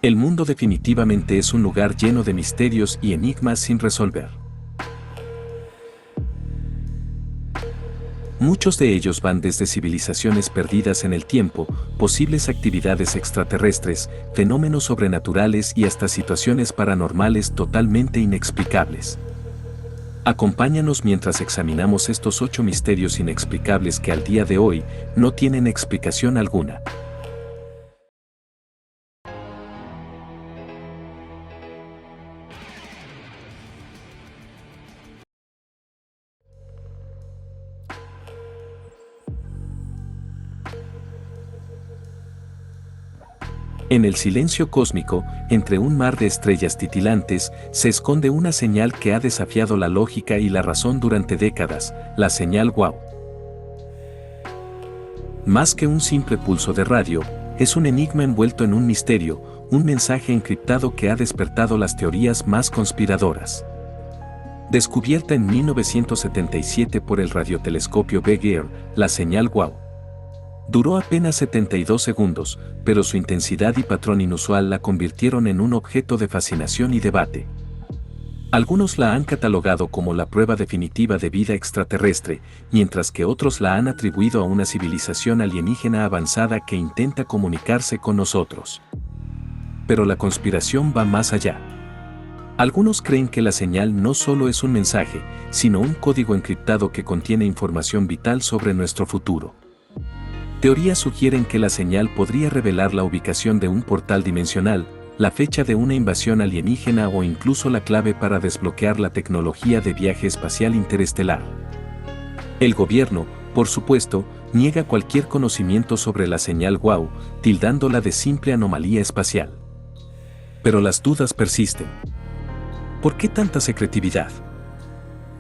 El mundo definitivamente es un lugar lleno de misterios y enigmas sin resolver. Muchos de ellos van desde civilizaciones perdidas en el tiempo, posibles actividades extraterrestres, fenómenos sobrenaturales y hasta situaciones paranormales totalmente inexplicables. Acompáñanos mientras examinamos estos 8 misterios inexplicables que al día de hoy no tienen explicación alguna. En el silencio cósmico, entre un mar de estrellas titilantes, se esconde una señal que ha desafiado la lógica y la razón durante décadas, la señal WOW. Más que un simple pulso de radio, es un enigma envuelto en un misterio, un mensaje encriptado que ha despertado las teorías más conspiradoras. Descubierta en 1977 por el radiotelescopio Big Ear, la señal WOW duró apenas 72 segundos, pero su intensidad y patrón inusual la convirtieron en un objeto de fascinación y debate. Algunos la han catalogado como la prueba definitiva de vida extraterrestre, mientras que otros la han atribuido a una civilización alienígena avanzada que intenta comunicarse con nosotros. Pero la conspiración va más allá. Algunos creen que la señal no solo es un mensaje, sino un código encriptado que contiene información vital sobre nuestro futuro. Teorías sugieren que la señal podría revelar la ubicación de un portal dimensional, la fecha de una invasión alienígena o incluso la clave para desbloquear la tecnología de viaje espacial interestelar. El gobierno, por supuesto, niega cualquier conocimiento sobre la señal WOW, tildándola de simple anomalía espacial. Pero las dudas persisten. ¿Por qué tanta secretividad?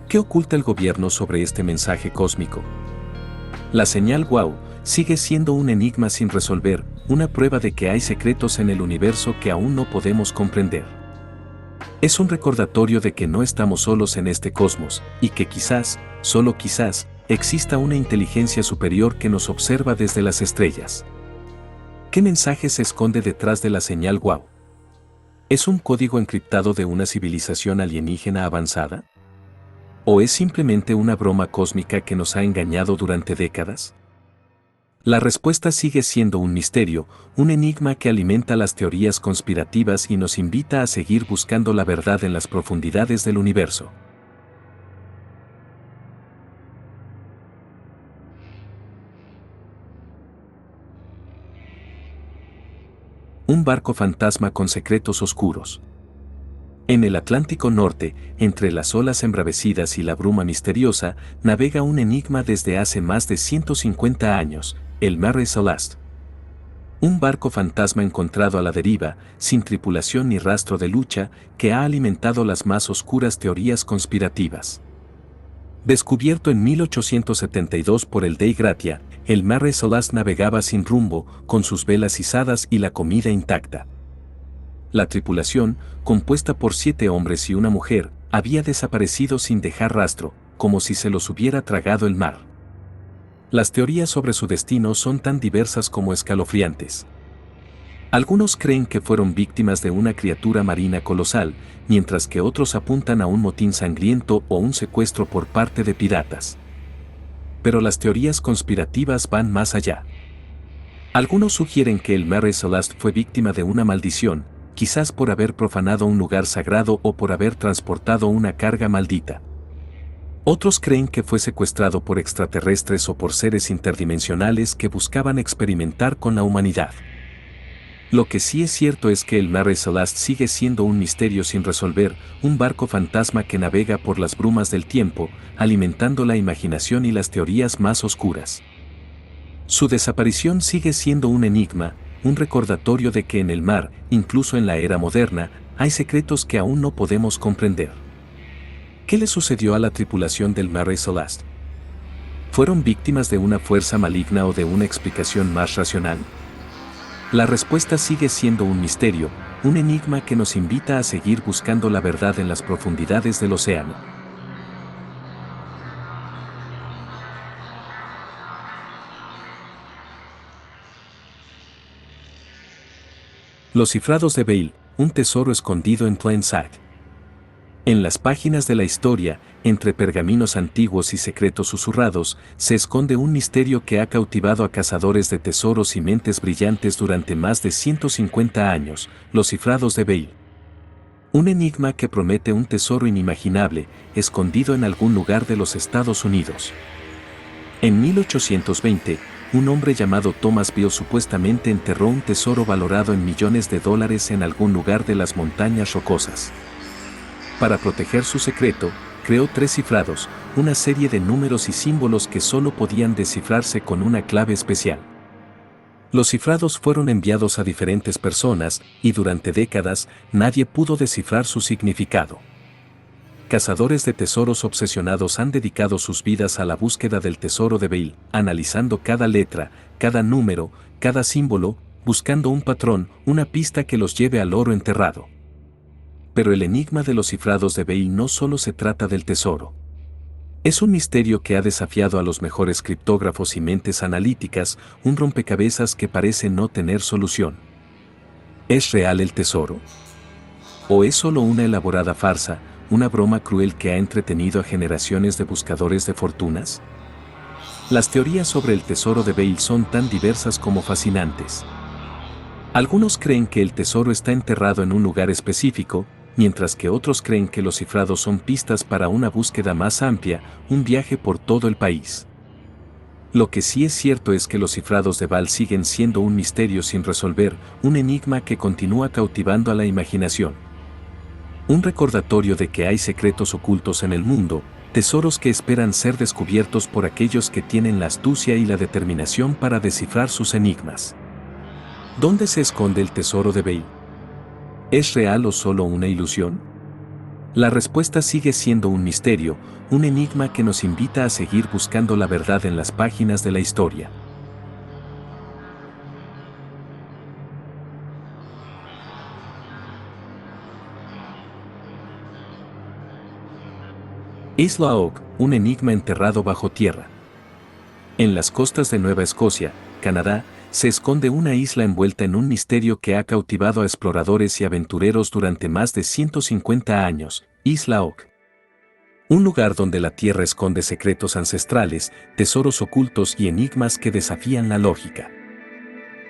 ¿Qué oculta el gobierno sobre este mensaje cósmico? La señal WOW sigue siendo un enigma sin resolver, una prueba de que hay secretos en el universo que aún no podemos comprender. Es un recordatorio de que no estamos solos en este cosmos, y que quizás, solo quizás, exista una inteligencia superior que nos observa desde las estrellas. ¿Qué mensaje se esconde detrás de la señal WOW? ¿Es un código encriptado de una civilización alienígena avanzada? ¿O es simplemente una broma cósmica que nos ha engañado durante décadas? La respuesta sigue siendo un misterio, un enigma que alimenta las teorías conspirativas y nos invita a seguir buscando la verdad en las profundidades del universo. Un barco fantasma con secretos oscuros. En el Atlántico Norte, entre las olas embravecidas y la bruma misteriosa, navega un enigma desde hace más de 150 años, el Mare Celeste. Un barco fantasma encontrado a la deriva, sin tripulación ni rastro de lucha, que ha alimentado las más oscuras teorías conspirativas. Descubierto en 1872 por el Dei Gratia, el Mare Celeste navegaba sin rumbo, con sus velas izadas y la comida intacta. La tripulación, compuesta por 7 hombres y una mujer, había desaparecido sin dejar rastro, como si se los hubiera tragado el mar. Las teorías sobre su destino son tan diversas como escalofriantes. Algunos creen que fueron víctimas de una criatura marina colosal, mientras que otros apuntan a un motín sangriento o un secuestro por parte de piratas. Pero las teorías conspirativas van más allá. Algunos sugieren que el Mare Celeste fue víctima de una maldición, quizás por haber profanado un lugar sagrado o por haber transportado una carga maldita. Otros creen que fue secuestrado por extraterrestres o por seres interdimensionales que buscaban experimentar con la humanidad. Lo que sí es cierto es que el Mare Celeste sigue siendo un misterio sin resolver, un barco fantasma que navega por las brumas del tiempo, alimentando la imaginación y las teorías más oscuras. Su desaparición sigue siendo un enigma, un recordatorio de que en el mar, incluso en la era moderna, hay secretos que aún no podemos comprender. ¿Qué le sucedió a la tripulación del Mare Celeste? ¿Fueron víctimas de una fuerza maligna o de una explicación más racional? La respuesta sigue siendo un misterio, un enigma que nos invita a seguir buscando la verdad en las profundidades del océano. Los cifrados de Bayle, un tesoro escondido en plain sight. En las páginas de la historia, entre pergaminos antiguos y secretos susurrados, se esconde un misterio que ha cautivado a cazadores de tesoros y mentes brillantes durante más de 150 años, los cifrados de Bayle. Un enigma que promete un tesoro inimaginable, escondido en algún lugar de los Estados Unidos. En 1820, un hombre llamado Thomas Beale supuestamente enterró un tesoro valorado en millones de dólares en algún lugar de las montañas rocosas. Para proteger su secreto, creó 3 cifrados, una serie de números y símbolos que solo podían descifrarse con una clave especial. Los cifrados fueron enviados a diferentes personas y durante décadas nadie pudo descifrar su significado. Cazadores de tesoros obsesionados han dedicado sus vidas a la búsqueda del tesoro de Bayle, analizando cada letra, cada número, cada símbolo, buscando un patrón, una pista que los lleve al oro enterrado. Pero el enigma de los cifrados de Bayle no solo se trata del tesoro. Es un misterio que ha desafiado a los mejores criptógrafos y mentes analíticas, un rompecabezas que parece no tener solución. ¿Es real el tesoro? ¿O es solo una elaborada farsa, una broma cruel que ha entretenido a generaciones de buscadores de fortunas? Las teorías sobre el tesoro de Bayle son tan diversas como fascinantes. Algunos creen que el tesoro está enterrado en un lugar específico, mientras que otros creen que los cifrados son pistas para una búsqueda más amplia, un viaje por todo el país. Lo que sí es cierto es que los cifrados de Bayle siguen siendo un misterio sin resolver, un enigma que continúa cautivando a la imaginación. Un recordatorio de que hay secretos ocultos en el mundo, tesoros que esperan ser descubiertos por aquellos que tienen la astucia y la determinación para descifrar sus enigmas. ¿Dónde se esconde el tesoro de Bayle? ¿Es real o solo una ilusión? La respuesta sigue siendo un misterio, un enigma que nos invita a seguir buscando la verdad en las páginas de la historia. Isla Oak, un enigma enterrado bajo tierra. En las costas de Nueva Escocia, Canadá, se esconde una isla envuelta en un misterio que ha cautivado a exploradores y aventureros durante más de 150 años, Isla Oak. Un lugar donde la tierra esconde secretos ancestrales, tesoros ocultos y enigmas que desafían la lógica.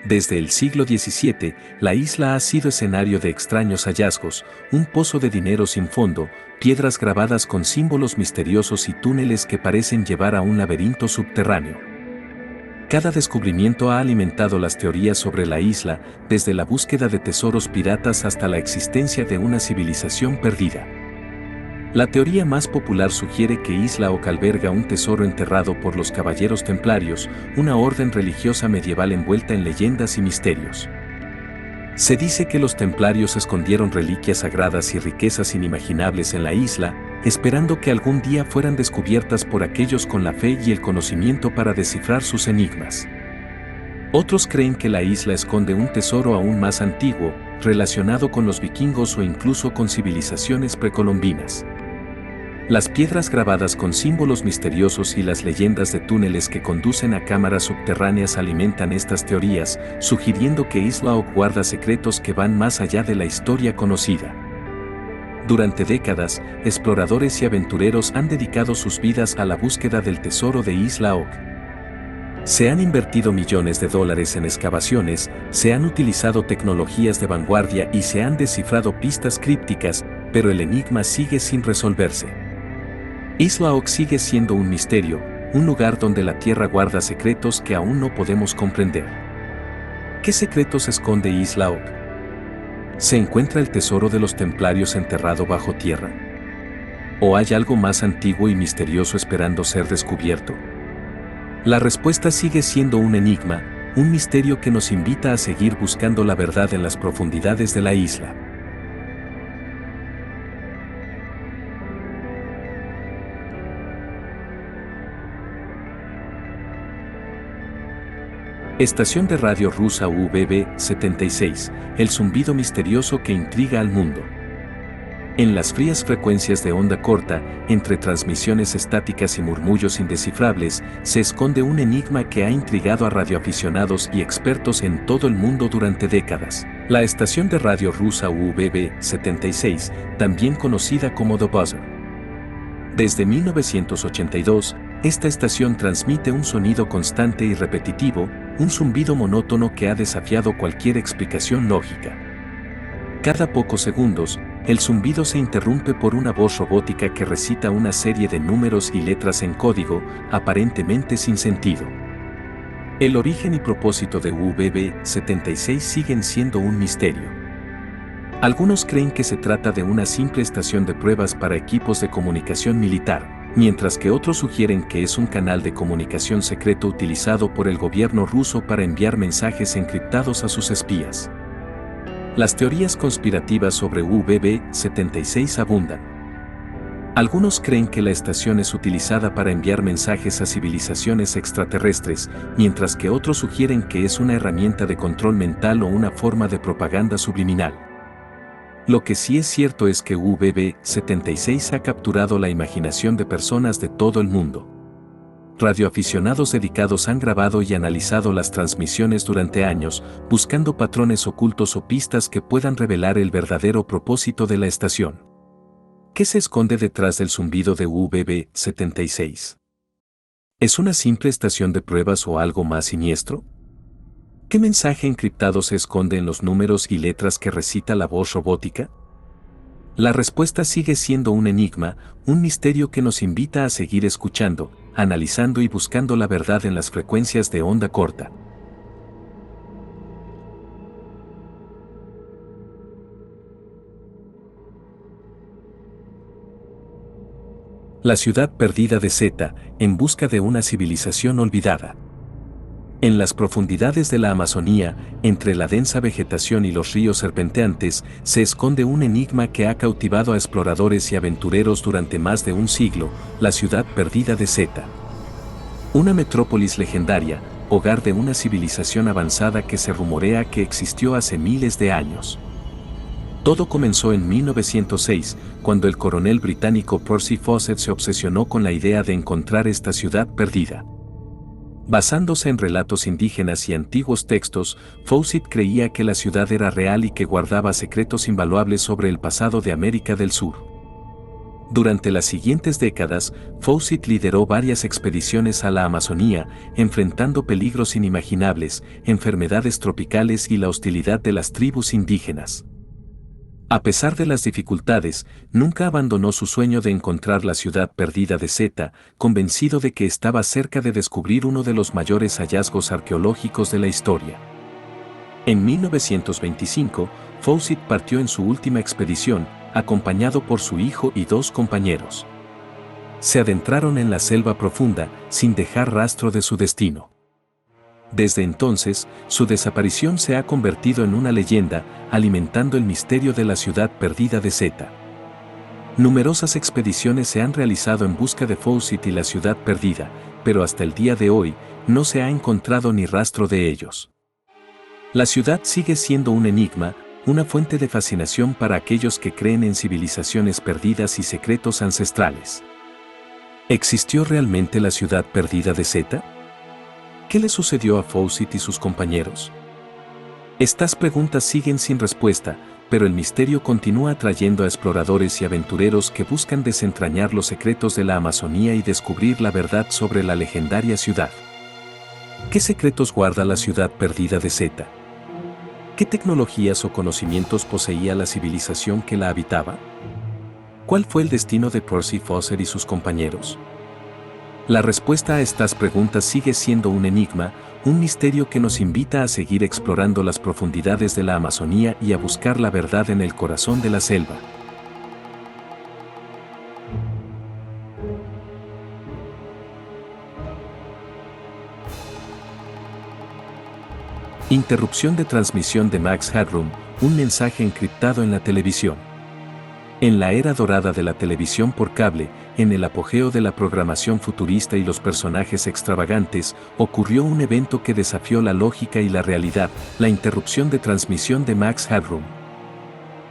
Desde el siglo XVII, la isla ha sido escenario de extraños hallazgos, un pozo de dinero sin fondo, piedras grabadas con símbolos misteriosos y túneles que parecen llevar a un laberinto subterráneo. Cada descubrimiento ha alimentado las teorías sobre la isla, desde la búsqueda de tesoros piratas hasta la existencia de una civilización perdida. La teoría más popular sugiere que Isla Oak alberga un tesoro enterrado por los caballeros templarios, una orden religiosa medieval envuelta en leyendas y misterios. Se dice que los templarios escondieron reliquias sagradas y riquezas inimaginables en la isla, esperando que algún día fueran descubiertas por aquellos con la fe y el conocimiento para descifrar sus enigmas. Otros creen que la isla esconde un tesoro aún más antiguo, relacionado con los vikingos o incluso con civilizaciones precolombinas. Las piedras grabadas con símbolos misteriosos y las leyendas de túneles que conducen a cámaras subterráneas alimentan estas teorías, sugiriendo que Isla Oak guarda secretos que van más allá de la historia conocida. Durante décadas, exploradores y aventureros han dedicado sus vidas a la búsqueda del tesoro de Isla Oak. Se han invertido millones de dólares en excavaciones, se han utilizado tecnologías de vanguardia y se han descifrado pistas crípticas, pero el enigma sigue sin resolverse. Isla Oak sigue siendo un misterio, un lugar donde la Tierra guarda secretos que aún no podemos comprender. ¿Qué secretos esconde Isla Oak? ¿Se encuentra el tesoro de los templarios enterrado bajo tierra? ¿O hay algo más antiguo y misterioso esperando ser descubierto? La respuesta sigue siendo un enigma, un misterio que nos invita a seguir buscando la verdad en las profundidades de la isla. Estación de radio rusa UBB-76, el zumbido misterioso que intriga al mundo. En las frías frecuencias de onda corta, entre transmisiones estáticas y murmullos indescifrables, se esconde un enigma que ha intrigado a radioaficionados y expertos en todo el mundo durante décadas. La estación de radio rusa UBB-76, también conocida como The Buzzer. Desde 1982, esta estación transmite un sonido constante y repetitivo, un zumbido monótono que ha desafiado cualquier explicación lógica. Cada pocos segundos, el zumbido se interrumpe por una voz robótica que recita una serie de números y letras en código, aparentemente sin sentido. El origen y propósito de UBB-76 siguen siendo un misterio. Algunos creen que se trata de una simple estación de pruebas para equipos de comunicación militar, mientras que otros sugieren que es un canal de comunicación secreto utilizado por el gobierno ruso para enviar mensajes encriptados a sus espías. Las teorías conspirativas sobre UBB-76 abundan. Algunos creen que la estación es utilizada para enviar mensajes a civilizaciones extraterrestres, mientras que otros sugieren que es una herramienta de control mental o una forma de propaganda subliminal. Lo que sí es cierto es que UBB-76 ha capturado la imaginación de personas de todo el mundo. Radioaficionados dedicados han grabado y analizado las transmisiones durante años, buscando patrones ocultos o pistas que puedan revelar el verdadero propósito de la estación. ¿Qué se esconde detrás del zumbido de UBB-76? ¿Es una simple estación de pruebas o algo más siniestro? ¿Qué mensaje encriptado se esconde en los números y letras que recita la voz robótica? La respuesta sigue siendo un enigma, un misterio que nos invita a seguir escuchando, analizando y buscando la verdad en las frecuencias de onda corta. La ciudad perdida de Zeta, en busca de una civilización olvidada. En las profundidades de la Amazonía, entre la densa vegetación y los ríos serpenteantes, se esconde un enigma que ha cautivado a exploradores y aventureros durante más de un siglo, la ciudad perdida de Zeta. Una metrópolis legendaria, hogar de una civilización avanzada que se rumorea que existió hace miles de años. Todo comenzó en 1906, cuando el coronel británico Percy Fawcett se obsesionó con la idea de encontrar esta ciudad perdida. Basándose en relatos indígenas y antiguos textos, Fawcett creía que la ciudad era real y que guardaba secretos invaluables sobre el pasado de América del Sur. Durante las siguientes décadas, Fawcett lideró varias expediciones a la Amazonía, enfrentando peligros inimaginables, enfermedades tropicales y la hostilidad de las tribus indígenas. A pesar de las dificultades, nunca abandonó su sueño de encontrar la ciudad perdida de Zeta, convencido de que estaba cerca de descubrir uno de los mayores hallazgos arqueológicos de la historia. En 1925, Fawcett partió en su última expedición, acompañado por su hijo y 2 compañeros. Se adentraron en la selva profunda, sin dejar rastro de su destino. Desde entonces, su desaparición se ha convertido en una leyenda, alimentando el misterio de la ciudad perdida de Zeta. Numerosas expediciones se han realizado en busca de Fawcett y la ciudad perdida, pero hasta el día de hoy, no se ha encontrado ni rastro de ellos. La ciudad sigue siendo un enigma, una fuente de fascinación para aquellos que creen en civilizaciones perdidas y secretos ancestrales. ¿Existió realmente la ciudad perdida de Zeta? ¿Qué le sucedió a Fawcett y sus compañeros? Estas preguntas siguen sin respuesta, pero el misterio continúa atrayendo a exploradores y aventureros que buscan desentrañar los secretos de la Amazonía y descubrir la verdad sobre la legendaria ciudad. ¿Qué secretos guarda la ciudad perdida de Zeta? ¿Qué tecnologías o conocimientos poseía la civilización que la habitaba? ¿Cuál fue el destino de Percy Fawcett y sus compañeros? La respuesta a estas preguntas sigue siendo un enigma, un misterio que nos invita a seguir explorando las profundidades de la Amazonía y a buscar la verdad en el corazón de la selva. Interrupción de transmisión de Max Headroom, un mensaje encriptado en la televisión. En la era dorada de la televisión por cable, en el apogeo de la programación futurista y los personajes extravagantes, ocurrió un evento que desafió la lógica y la realidad, la interrupción de transmisión de Max Headroom.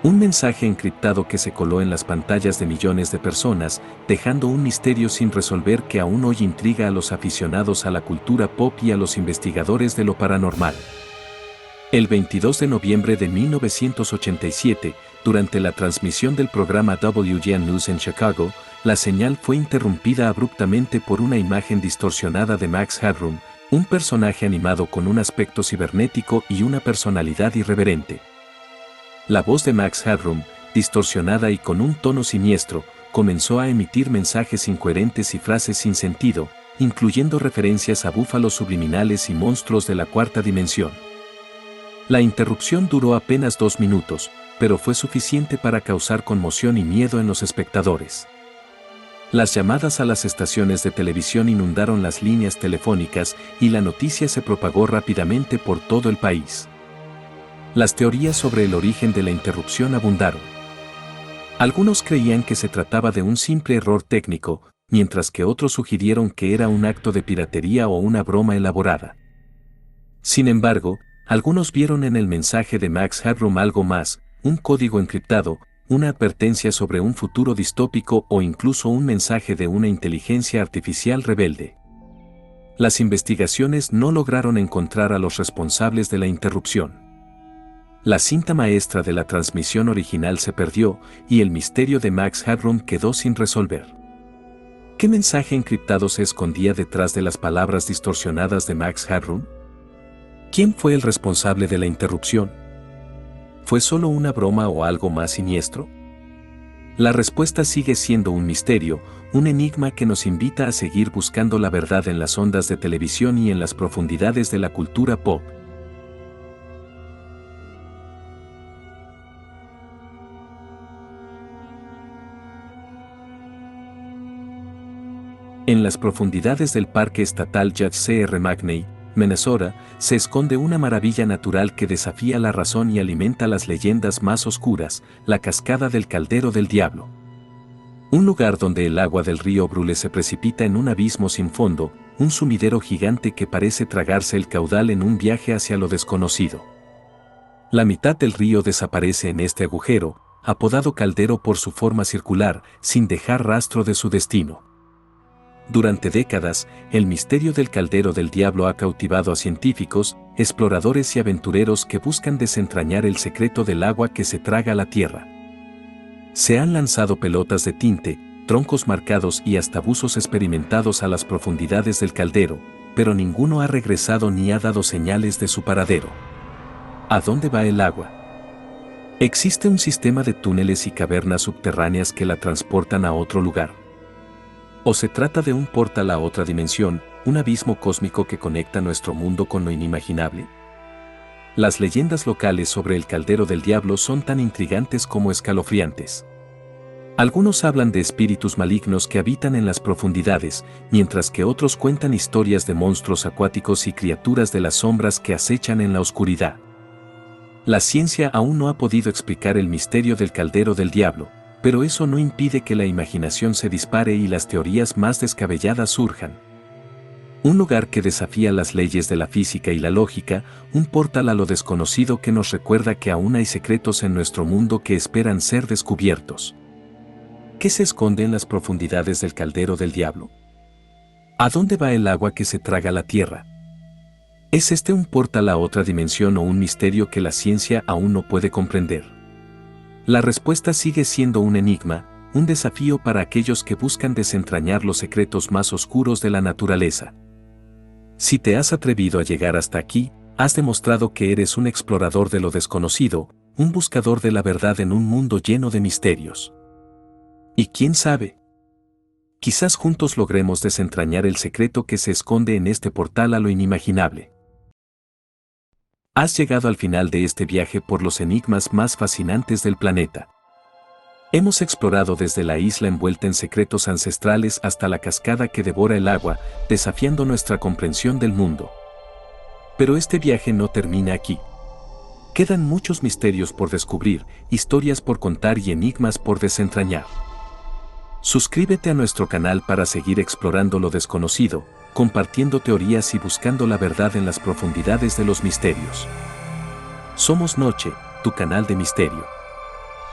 Un mensaje encriptado que se coló en las pantallas de millones de personas, dejando un misterio sin resolver que aún hoy intriga a los aficionados a la cultura pop y a los investigadores de lo paranormal. El 22 de noviembre de 1987, durante la transmisión del programa WGN News en Chicago, la señal fue interrumpida abruptamente por una imagen distorsionada de Max Headroom, un personaje animado con un aspecto cibernético y una personalidad irreverente. La voz de Max Headroom, distorsionada y con un tono siniestro, comenzó a emitir mensajes incoherentes y frases sin sentido, incluyendo referencias a búfalos subliminales y monstruos de la cuarta dimensión. La interrupción duró apenas 2 minutos, pero fue suficiente para causar conmoción y miedo en los espectadores. Las llamadas a las estaciones de televisión inundaron las líneas telefónicas y la noticia se propagó rápidamente por todo el país. Las teorías sobre el origen de la interrupción abundaron. Algunos creían que se trataba de un simple error técnico, mientras que otros sugirieron que era un acto de piratería o una broma elaborada. Sin embargo, algunos vieron en el mensaje de Max Headroom algo más, un código encriptado, una advertencia sobre un futuro distópico o incluso un mensaje de una inteligencia artificial rebelde. Las investigaciones no lograron encontrar a los responsables de la interrupción. La cinta maestra de la transmisión original se perdió y el misterio de Max Headroom quedó sin resolver. ¿Qué mensaje encriptado se escondía detrás de las palabras distorsionadas de Max Headroom? ¿Quién fue el responsable de la interrupción? ¿Fue solo una broma o algo más siniestro? La respuesta sigue siendo un misterio, un enigma que nos invita a seguir buscando la verdad en las ondas de televisión y en las profundidades de la cultura pop. En las profundidades del Parque Estatal Yad's McNeil, Minnesota, se esconde una maravilla natural que desafía la razón y alimenta las leyendas más oscuras, la cascada del Caldero del Diablo. Un lugar donde el agua del río Brule se precipita en un abismo sin fondo, un sumidero gigante que parece tragarse el caudal en un viaje hacia lo desconocido. La mitad del río desaparece en este agujero, apodado caldero por su forma circular, sin dejar rastro de su destino. Durante décadas, el misterio del Caldero del Diablo ha cautivado a científicos, exploradores y aventureros que buscan desentrañar el secreto del agua que se traga la tierra. Se han lanzado pelotas de tinte, troncos marcados y hasta buzos experimentados a las profundidades del caldero, pero ninguno ha regresado ni ha dado señales de su paradero. ¿A dónde va el agua? ¿Existe un sistema de túneles y cavernas subterráneas que la transportan a otro lugar? ¿O se trata de un portal a otra dimensión, un abismo cósmico que conecta nuestro mundo con lo inimaginable? Las leyendas locales sobre el Caldero del Diablo son tan intrigantes como escalofriantes. Algunos hablan de espíritus malignos que habitan en las profundidades, mientras que otros cuentan historias de monstruos acuáticos y criaturas de las sombras que acechan en la oscuridad. La ciencia aún no ha podido explicar el misterio del Caldero del Diablo, pero eso no impide que la imaginación se dispare y las teorías más descabelladas surjan. Un lugar que desafía las leyes de la física y la lógica, un portal a lo desconocido que nos recuerda que aún hay secretos en nuestro mundo que esperan ser descubiertos. ¿Qué se esconde en las profundidades del Caldero del Diablo? ¿A dónde va el agua que se traga la tierra? ¿Es este un portal a otra dimensión o un misterio que la ciencia aún no puede comprender? La respuesta sigue siendo un enigma, un desafío para aquellos que buscan desentrañar los secretos más oscuros de la naturaleza. Si te has atrevido a llegar hasta aquí, has demostrado que eres un explorador de lo desconocido, un buscador de la verdad en un mundo lleno de misterios. Y quién sabe, quizás juntos logremos desentrañar el secreto que se esconde en este portal a lo inimaginable. Has llegado al final de este viaje por los enigmas más fascinantes del planeta. Hemos explorado desde la isla envuelta en secretos ancestrales hasta la cascada que devora el agua, desafiando nuestra comprensión del mundo. Pero este viaje no termina aquí. Quedan muchos misterios por descubrir, historias por contar y enigmas por desentrañar. Suscríbete a nuestro canal para seguir explorando lo desconocido, compartiendo teorías y buscando la verdad en las profundidades de los misterios. Somos Noche, tu canal de misterio.